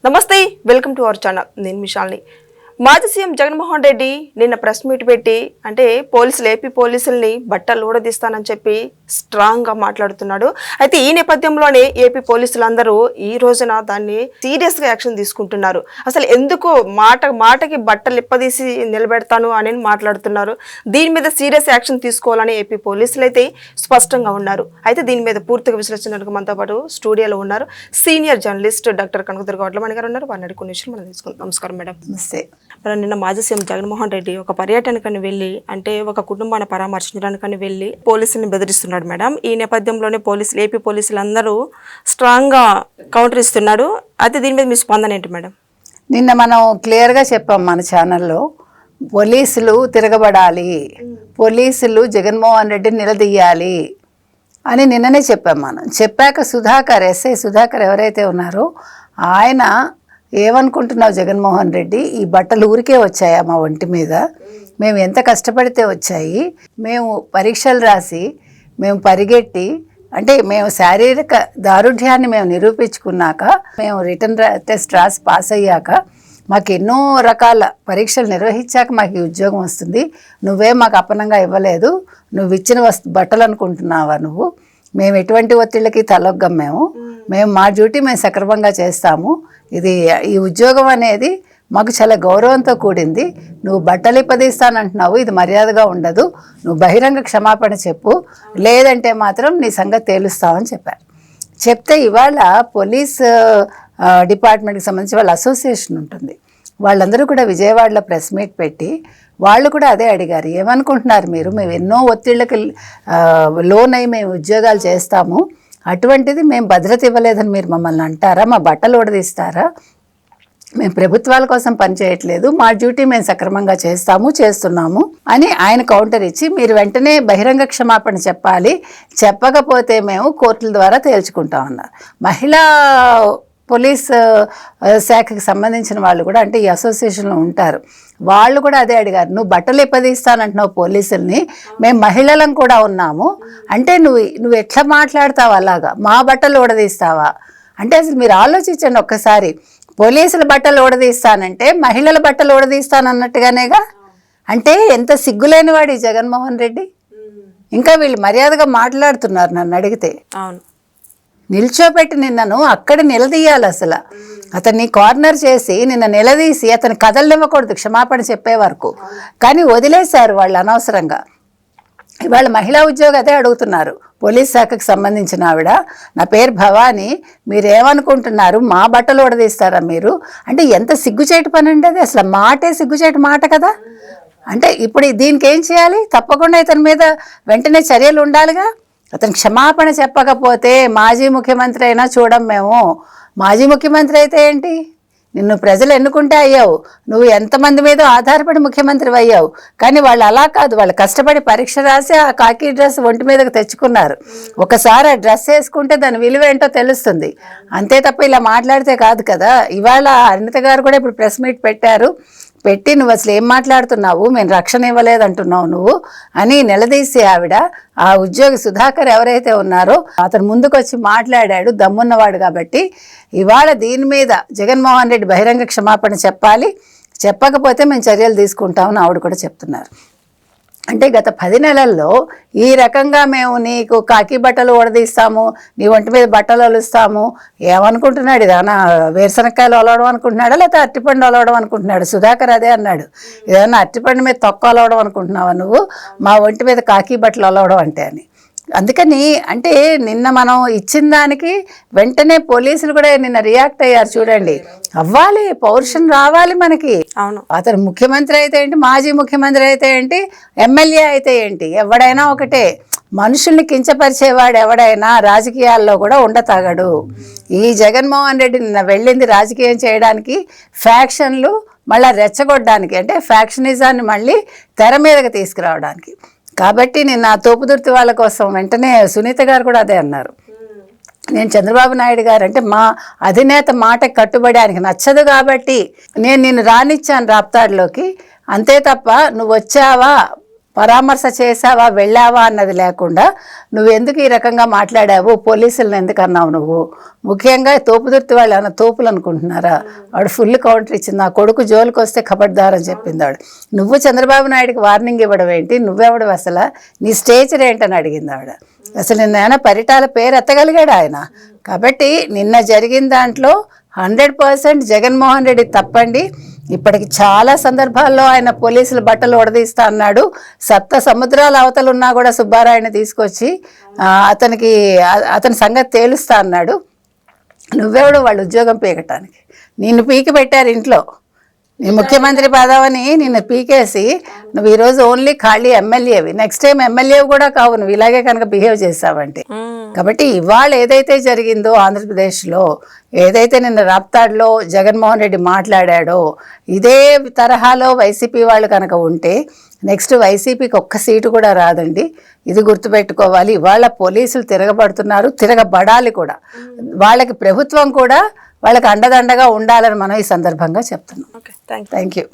నమస్తే, welcome to our channel. నేను మిషాల్ని. మాజీ సీఎం జగన్మోహన్ రెడ్డి నిన్న ప్రెస్ మీట్ పెట్టి ఏపీ పోలీసుల్ని బట్టలు ఊడదీస్తానని చెప్పి స్ట్రాంగ్గా మాట్లాడుతున్నాడు. అయితే ఈ నేపథ్యంలోనే ఏపీ పోలీసులందరూ ఈ రోజున దాన్ని సీరియస్గా యాక్షన్ తీసుకుంటున్నారు. అసలు ఎందుకు మాటకి బట్టలు ఇప్పదీసి నిలబెడతాను అని మాట్లాడుతున్నారు. దీని మీద సీరియస్ యాక్షన్ తీసుకోవాలని ఏపీ పోలీసులు అయితే స్పష్టంగా ఉన్నారు. అయితే దీని మీద పూర్తిగా విశ్లేషించడానికి మనతో పాటు స్టూడియోలో ఉన్నారు senior journalist doctor Kanakadurga Vadlamani గారు ఉన్నారు. వారిని కొన్ని విషయాలు మనం తీసుకుందాం. నమస్కారం మేడం. నమస్తే. నిన్న మాజీ సీఎం జగన్మోహన్ రెడ్డి ఒక పర్యటనకని వెళ్ళి ఒక కుటుంబాన్ని పరామర్శించడానికని వెళ్ళి పోలీసుల్ని బెదిరిస్తున్నాడు మేడం. ఈ నేపథ్యంలోనే ఏపీ పోలీసులందరూ స్ట్రాంగ్గా కౌంటర్ ఇస్తున్నాడు. అయితే దీని మీద మీ స్పందన ఏంటి మేడం? నిన్న మనం క్లియర్గా చెప్పాం మన ఛానల్లో, పోలీసులు తిరగబడాలి, పోలీసులు జగన్మోహన్ రెడ్డిని నిలదీయాలి అని నిన్ననే చెప్పాం. మనం చెప్పాక ఎస్ఐ సుధాకర్ ఎవరైతే ఉన్నారో ఆయన ఏమనుకుంటున్నావు జగన్మోహన్ రెడ్డి, ఈ బట్టలు ఊరికే వచ్చాయా మా ఒంటి మీద? మేము ఎంత కష్టపడితే వచ్చాయి, మేము పరీక్షలు రాసి మేము పరిగెట్టి మేము శారీరక దారుఢ్యాన్ని మేము నిరూపించుకున్నాక మేము రిటర్న్ టెస్ట్ రాసి పాస్ అయ్యాక మాకు ఎన్నో రకాల పరీక్షలు నిర్వహించాక మాకు ఈ ఉద్యోగం వస్తుంది. నువ్వే మాకు అపనంగా ఇవ్వలేదు, నువ్వు ఇచ్చిన బట్టలు అనుకుంటున్నావా నువ్వు? మేము ఎటువంటి ఒత్తిళ్ళకి తలొగ్గం. మేము మా డ్యూటీ మేము సక్రమంగా చేస్తాము. ఈ ఉద్యోగం అనేది మాకు చాలా గౌరవంతో కూడింది. నువ్వు బట్టలు ఇప్పదీస్తానంటున్నావు, ఇది మర్యాదగా ఉండదు. నువ్వు బహిరంగ క్షమాపణ చెప్పు, లేదంటే మాత్రం నీ సంగతి తేలుస్తావని చెప్పారు. చెప్తే ఇవాళ పోలీస్ డిపార్ట్మెంట్కి సంబంధించి వాళ్ళ అసోసియేషన్ ఉంటుంది, వాళ్ళందరూ కూడా విజయవాడలో ప్రెస్ మీట్ పెట్టి వాళ్ళు కూడా అదే అడిగారు. ఏమనుకుంటున్నారు మీరు? మేము ఎన్నో ఒత్తిళ్ళకి లోన్ అయి మేము ఉద్యోగాలు చేస్తాము, అటువంటిది మేము భద్రత ఇవ్వలేదని మీరు మమ్మల్ని అంటారా? మా బట్టలు ఊడదీస్తారా? మేము ప్రభుత్వాల కోసం పనిచేయట్లేదు, మా డ్యూటీ మేము సక్రమంగా చేస్తున్నాము అని ఆయన కౌంటర్ ఇచ్చి, మీరు వెంటనే బహిరంగ క్షమాపణ చెప్పాలి, చెప్పకపోతే మేము కోర్టుల ద్వారా తేల్చుకుంటామన్నారు. మహిళా పోలీస్ శాఖకి సంబంధించిన వాళ్ళు కూడా ఈ అసోసియేషన్లో ఉంటారు, వాళ్ళు కూడా అదే అడిగారు. నువ్వు బట్టలు ఇప్పదీస్తానంటున్నావు పోలీసుల్ని, మేము మహిళలం కూడా ఉన్నాము, నువ్వు ఎట్లా మాట్లాడతావు? అలాగా మా బట్టలు ఊడదీస్తావా? అసలు మీరు ఆలోచించండి ఒక్కసారి. పోలీసుల బట్టలు ఊడదీస్తానంటే మహిళల బట్టలు ఊడదీస్తానన్నట్టుగానేగా. ఎంత సిగ్గులేని వాడు ఈ జగన్మోహన్ రెడ్డి. ఇంకా వీళ్ళు మర్యాదగా మాట్లాడుతున్నారు. నన్ను అడిగితే అవును, నిల్చోపెట్టి నిన్నను అక్కడ నిలదీయాలి. అసలు అతన్ని కార్నర్ చేసి నిన్న నిలదీసి అతను కదలనివ్వకూడదు క్షమాపణ చెప్పే వరకు. కానీ వదిలేశారు వాళ్ళు అనవసరంగా. ఇవాళ మహిళా ఉద్యోగం అదే అడుగుతున్నారు. పోలీస్ శాఖకు సంబంధించిన ఆవిడ, నా పేరు భవానీ, మీరేమనుకుంటున్నారు? మా బట్టలు ఊడదీస్తారా మీరు? ఎంత సిగ్గుచేటు పని అండి అది. అసలు మాటే సిగ్గుచేటు మాట కదా. ఇప్పుడు దీనికి ఏం చేయాలి? తప్పకుండా ఇతని మీద వెంటనే చర్యలు ఉండాలిగా. అతను క్షమాపణ చెప్పకపోతే మాజీ ముఖ్యమంత్రి అయినా చూడం మేము. మాజీ ముఖ్యమంత్రి అయితే ఏంటి? నిన్ను ప్రజలు ఎన్నుకుంటే అయ్యావు, నువ్వు ఎంతమంది మీద ఆధారపడి ముఖ్యమంత్రి అయ్యావు. కానీ వాళ్ళు అలా కాదు, వాళ్ళు కష్టపడి పరీక్ష రాసి ఆ కాకి డ్రెస్ ఒంటి మీదకి తెచ్చుకున్నారు. ఒకసారి ఆ డ్రెస్ వేసుకుంటే దాని విలువ ఏంటో తెలుస్తుంది. అంతే తప్ప ఇలా మాట్లాడితే కాదు కదా. ఇవాళ అనిత గారు కూడా ఇప్పుడు ప్రెస్ మీట్ పెట్టి నువ్వు అసలు ఏం మాట్లాడుతున్నావు, మేము రక్షణ ఇవ్వలేదంటున్నావు నువ్వు అని నిలదీసి ఆవిడ, ఆ ఉద్యోగి సుధాకర్ ఎవరైతే ఉన్నారో అతను ముందుకు వచ్చి మాట్లాడాడు, దమ్మున్నవాడు కాబట్టి. ఇవాళ దీని మీద జగన్మోహన్ రెడ్డి బహిరంగ క్షమాపణ చెప్పాలి, చెప్పకపోతే మేము చర్యలు తీసుకుంటామని ఆవిడ కూడా చెప్తున్నారు. గత 10 నెలల్లో ఈ రకంగా మేము నీకు కాకి బట్టలు ఊడదీస్తాము, నీ ఒంటి మీద బట్టలు ఒలుస్తాము, ఏమనుకుంటున్నాడు? ఇదేమన్నా వేరుశనక్కాయలు ఒలవడం అనుకుంటున్నాడా, లేకపోతే అరటిపండు ఒలవడం అనుకుంటున్నాడు? సుధాకర్ అదే అన్నాడు, ఏదన్నా అరటిపండు మీద తొక్క ఒలవడం అనుకుంటున్నావా నువ్వు, మా ఒంటి మీద కాకి బట్టలు ఒలవడం అని. అందుకని నిన్న మనం ఇచ్చిన దానికి వెంటనే పోలీసులు కూడా నిన్న రియాక్ట్ అయ్యారు. చూడండి, అవ్వాలి, పౌరుషం రావాలి మనకి. అవును, అతను ముఖ్యమంత్రి అయితే ఏంటి, మాజీ ముఖ్యమంత్రి అయితే ఏంటి, ఎమ్మెల్యే అయితే ఏంటి, ఎవడైనా ఒకటే. మనుషుల్ని కించపరిచేవాడు ఎవడైనా రాజకీయాల్లో కూడా ఉండతాగడు. ఈ జగన్మోహన్ రెడ్డి నిన్న వెళ్ళింది రాజకీయం చేయడానికి, ఫ్యాక్షన్లు మళ్ళీ రెచ్చగొట్టడానికి, ఫ్యాక్షనిజాన్ని మళ్ళీ తెర మీదకి తీసుకురావడానికి. కాబట్టి నేను ఆ తోపుదుర్తి వాళ్ళ కోసం వెంటనే సునీత గారు కూడా అదే అన్నారు. నేను చంద్రబాబు నాయుడు గారు మా అధినేత మాటకి కట్టుబడి ఆయనకి నచ్చదు కాబట్టి నేను నిన్ను రానిచ్చాను రాప్తాడులోకి, అంతే తప్ప నువ్వు వచ్చావా పరామర్శ చేసావా వెళ్ళావా అన్నది లేకుండా నువ్వు ఎందుకు ఈ రకంగా మాట్లాడావు, పోలీసులను ఎందుకు అన్నావు నువ్వు, ముఖ్యంగా తోపుదుర్తి వాళ్ళు అన్న తోపులు అనుకుంటున్నారా, వాడు ఫుల్ కౌంటర్ ఇచ్చింది, నా కొడుకు జోలికి వస్తే ఖబర్దార్ అని చెప్పింది ఆవిడ. నువ్వు చంద్రబాబు నాయుడికి వార్నింగ్ ఇవ్వడం ఏంటి, నువ్వెవడు అసలు, నీ స్టేచర్ ఏంటని అడిగింది ఆవిడ. అసలు నిన్న పరిటాల పేరు ఎత్తగలిగాడు ఆయన. కాబట్టి నిన్న జరిగిన దాంట్లో 100% జగన్మోహన్ రెడ్డి తప్పండి. ఇప్పటికి చాలా సందర్భాల్లో ఆయన పోలీసుల బట్టలు ఉడదీస్తా అన్నాడు. సప్త సముద్రాల అవతలు ఉన్నా కూడా సుబ్బారాయుని తీసుకొచ్చి అతని సంగతి తేలుస్తా అన్నాడు. నువ్వెవడు వాళ్ళు ఉద్యోగం పీకటానికి, నిన్ను పీకి పెట్టారు ఇంట్లో, నీ ముఖ్యమంత్రి పదవిని నిన్ను పీకేసి నువ్వు ఈరోజు ఓన్లీ ఖాళీ ఎమ్మెల్యేవి, నెక్స్ట్ టైం ఎమ్మెల్యేవి కూడా కావు నువ్వు ఇలాగే కనుక బిహేవ్ చేసావంటే. కాబట్టి ఇవాళ ఏదైతే జరిగిందో ఆంధ్రప్రదేశ్లో, ఏదైతే నిన్న రాప్తాడ్లో జగన్మోహన్ రెడ్డి మాట్లాడాడో, ఇదే తరహాలో వైసీపీ వాళ్ళు కనుక ఉంటే నెక్స్ట్ వైసీపీకి ఒక్క సీటు కూడా రాదండి. ఇది గుర్తుపెట్టుకోవాలి. ఇవాళ పోలీసులు తిరగబడుతున్నారు, తిరగబడాలి కూడా. వాళ్ళకి ప్రభుత్వం కూడా వాళ్ళకి అండదండగా ఉండాలని మనం ఈ సందర్భంగా చెప్తున్నాం. Okay, thank you. Thank you.